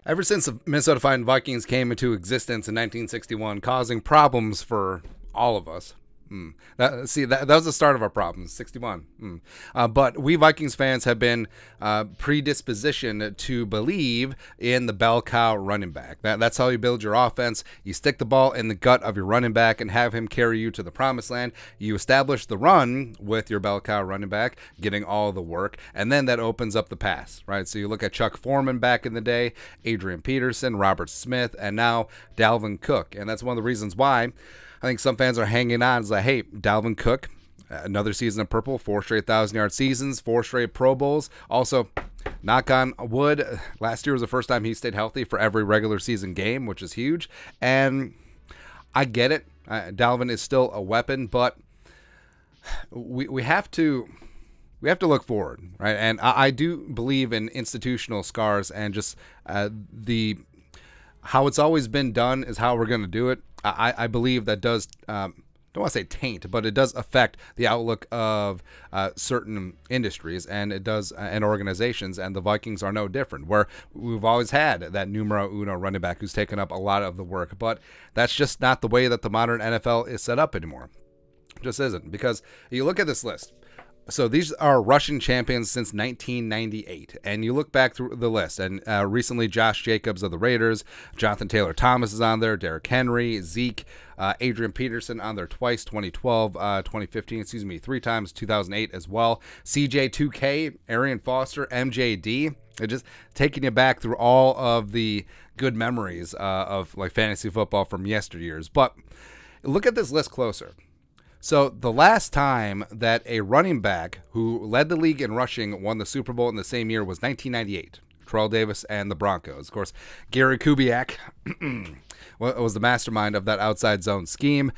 Ever since the Minnesota Vikings came into existence in 1961, causing problems for all of us. That was the start of our problems, 61. But we Vikings fans have been predispositioned to believe in the Bellcow running back. That's how you build your offense. You stick the ball in the gut of your running back and have him carry you to the promised land. You establish the run with your Bellcow running back, getting all the work, and then that opens up the pass, right? So you look at Chuck Foreman back in the day, Adrian Peterson, Robert Smith, and now Dalvin Cook. And that's one of the reasons why I think some fans are hanging on. It's like, hey, Dalvin Cook, another season of purple, 4 straight 1,000-yard seasons, 4 straight Pro Bowls. Also, knock on wood, last year was the first time he stayed healthy for every regular season game, which is huge. And I get it. Dalvin is still a weapon, but we have to look forward, right? And I do believe in institutional scars and just how it's always been done is how we're going to do it. I believe that does, don't want to say taint, but it does affect the outlook of certain industries, and it does, and organizations, and the Vikings are no different, where we've always had that numero uno running back who's taken up a lot of the work, but that's just not the way that the modern NFL is set up anymore. It just isn't, because you look at this list. So these are rushing champions since 1998, and you look back through the list, and recently Josh Jacobs of the Raiders, Jonathan Taylor Thomas is on there, Derrick Henry, Zeke, Adrian Peterson on there twice, 2012, 2015, 3 times, 2008 as well, CJ2K, Arian Foster, MJD. It just taking you back through all of the good memories of like fantasy football from yesteryears. But look at this list closer. So the last time that a running back who led the league in rushing won the Super Bowl in the same year was 1998. Terrell Davis and the Broncos. Of course, Gary Kubiak was the mastermind of that outside zone scheme,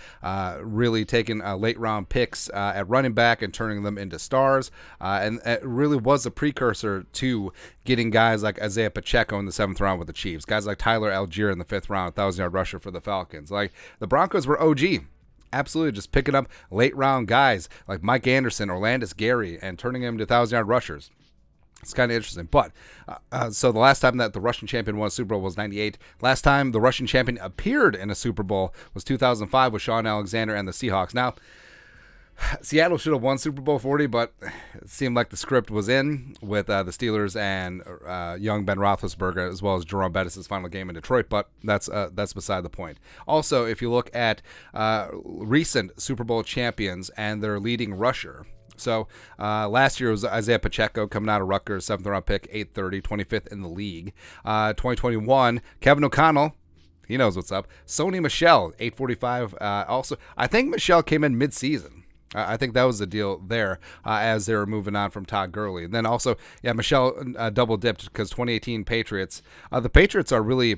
really taking late round picks at running back and turning them into stars. And it really was a precursor to getting guys like Isaiah Pacheco in the 7th round with the Chiefs, guys like Tyler Algier in the 5th round, 1,000-yard rusher for the Falcons. Like, the Broncos were OG. Absolutely, just picking up late round guys like Mike Anderson, Orlandis Gary, and turning them to 1,000-yard rushers. It's kind of interesting. But so the last time that the Russian champion won a Super Bowl was 98. Last time the Russian champion appeared in a Super Bowl was 2005 with Shaun Alexander and the Seahawks. Now, Seattle should have won Super Bowl 40, but it seemed like the script was in with the Steelers and young Ben Roethlisberger, as well as Jerome Bettis' final game in Detroit. But that's beside the point. Also, if you look at recent Super Bowl champions and their leading rusher. So last year was Isaiah Pacheco coming out of Rutgers, 7th round pick, 830, 25th in the league. 2021, Kevin O'Connell. He knows what's up. Sony Michel, 845. Also, I think Michel came in mid-season. I think that was the deal there as they were moving on from Todd Gurley. And then also, yeah, Michel double-dipped because 2018 Patriots. The Patriots are really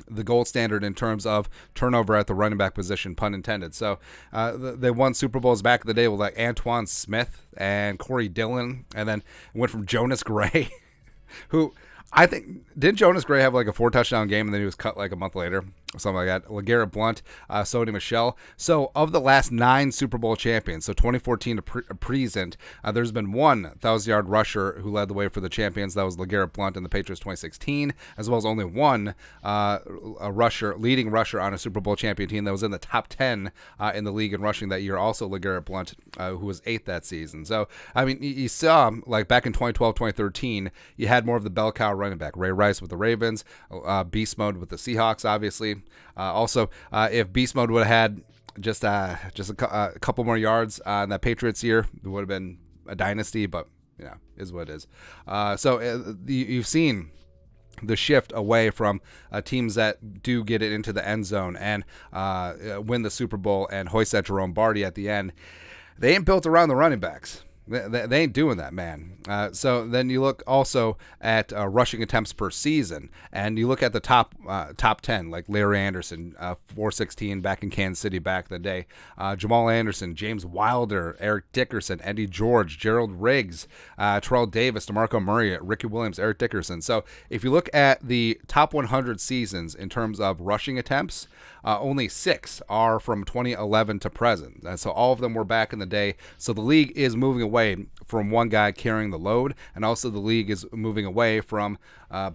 the gold standard in terms of turnover at the running back position, pun intended. So they won Super Bowls back in the day with like Antoine Smith and Corey Dillon, and then went from Jonas Gray, who I think, didn't Jonas Gray have like a 4-touchdown game and then he was cut like a month later? Something like that. LeGarrette Blount, Sony Michel. So of the last 9 Super Bowl champions, so 2014 to present, there's been one 1,000-yard rusher who led the way for the champions. That was LeGarrette Blount in the Patriots 2016, as well as only one leading rusher on a Super Bowl champion team that was in the top 10 in the league in rushing that year. Also LeGarrette Blount, who was 8th that season. So, I mean, you saw, like back in 2012, 2013, you had more of the bell cow running back. Ray Rice with the Ravens, Beast Mode with the Seahawks, obviously. Also, if Beast Mode would have had just a couple more yards in that Patriots year, it would have been a dynasty, but, you know, is what it is. So you've seen the shift away from teams that do get it into the end zone and win the Super Bowl and hoist that Jerome Barty at the end. They ain't built around the running backs. They ain't doing that, man. So then you look also at rushing attempts per season, and you look at the top 10, like Larry Anderson, 416 back in Kansas City back in the day. Jamal Anderson, James Wilder, Eric Dickerson, Eddie George, Gerald Riggs, Terrell Davis, DeMarco Murray, Ricky Williams, Eric Dickerson. So if you look at the top 100 seasons in terms of rushing attempts, only 6 are from 2011 to present. So all of them were back in the day. So the league is moving away away from one guy carrying the load, and also the league is moving away from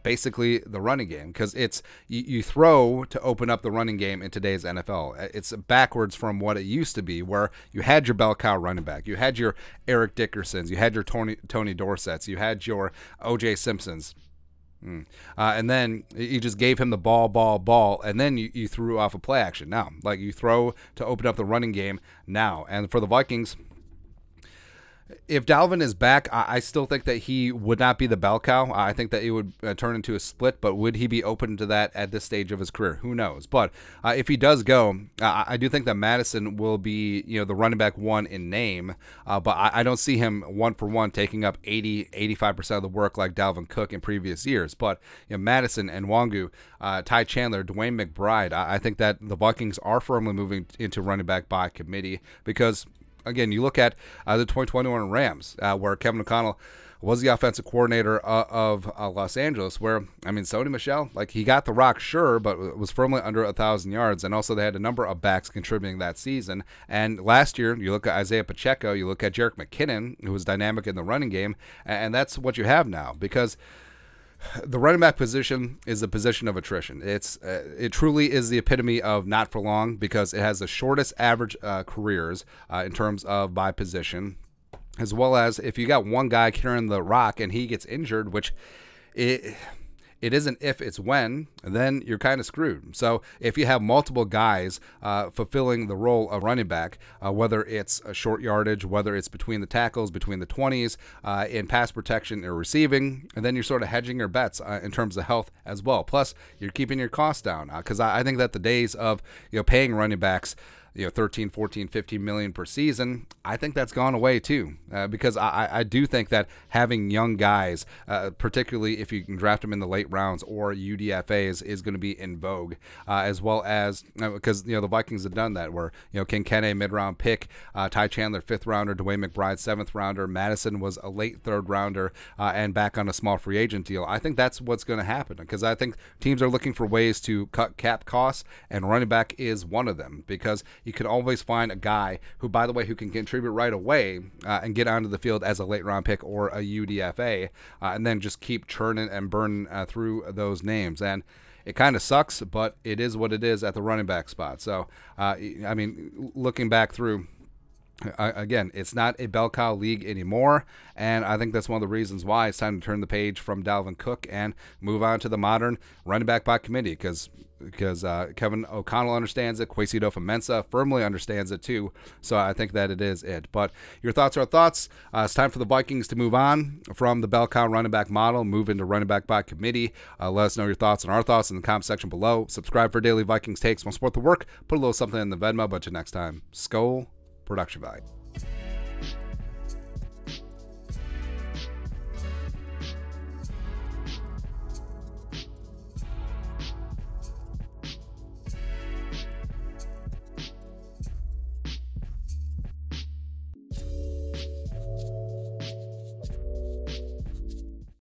basically the running game, because it's you throw to open up the running game in today's NFL. It's backwards from what it used to be, where you had your bell cow running back, you had your Eric Dickersons, you had your Tony Dorsetts, you had your O.J. Simpsons. And then you just gave him the ball, and then you threw off a play action. Now, like, you throw to open up the running game now. And for the Vikings, if Dalvin is back, I still think that he would not be the bell cow. I think that it would turn into a split, but would he be open to that at this stage of his career? Who knows? But if he does go, I do think that Madison will be, the running back one in name, but I don't see him one-for-one taking up 80-85% of the work like Dalvin Cook in previous years. But Madison and Nwangu, Ty Chandler, Dwayne McBride, I think that the Vikings are firmly moving into running back by committee, because again, you look at the 2021 Rams, where Kevin O'Connell was the offensive coordinator of Los Angeles, where, Sony Michel, like, he got the rock, sure, but was firmly under 1,000 yards. And also they had a number of backs contributing that season. And last year, you look at Isaiah Pacheco, you look at Jerick McKinnon, who was dynamic in the running game, and that's what you have now, because the running back position is a position of attrition. It truly is the epitome of not for long, because it has the shortest average careers in terms of by position, as well as if you got one guy carrying the rock and he gets injured, which it isn't if, it's when, then you're kind of screwed. So if you have multiple guys fulfilling the role of running back, whether it's a short yardage, whether it's between the tackles, between the 20s, in pass protection or receiving, and then you're sort of hedging your bets in terms of health as well. Plus, you're keeping your costs down, because I think that the days of paying running backs 13, 14, 15 million per season, I think that's gone away too, because I do think that having young guys, particularly if you can draft them in the late rounds or UDFAs, is going to be in vogue, as well as because the Vikings have done that, where Kincaid, mid-round pick, Ty Chandler 5th rounder, Dwayne McBride 7th rounder, Madison was a late 3rd rounder, and back on a small free agent deal. I think that's what's going to happen, because I think teams are looking for ways to cut cap costs, and running back is one of them, because you can always find a guy who, by the way, who can contribute right away and get onto the field as a late round pick or a UDFA, and then just keep churning and burning through those names. And it kind of sucks, but it is what it is at the running back spot. So, looking back through, again, it's not a bell cow league anymore, and I think that's one of the reasons why it's time to turn the page from Dalvin Cook and move on to the modern running back by committee, because Kevin O'Connell understands it. Kwesi adofo-mensah firmly understands it too. So I think that it is it. But your thoughts are thoughts. It's time for the Vikings to move on from the bell cow running back model, move into running back by committee. Let us know your thoughts and our thoughts in the comment section below. Subscribe for daily Vikings takes. Want to support the work? Put a little something in the Venmo. But until next time, Skol Production Value.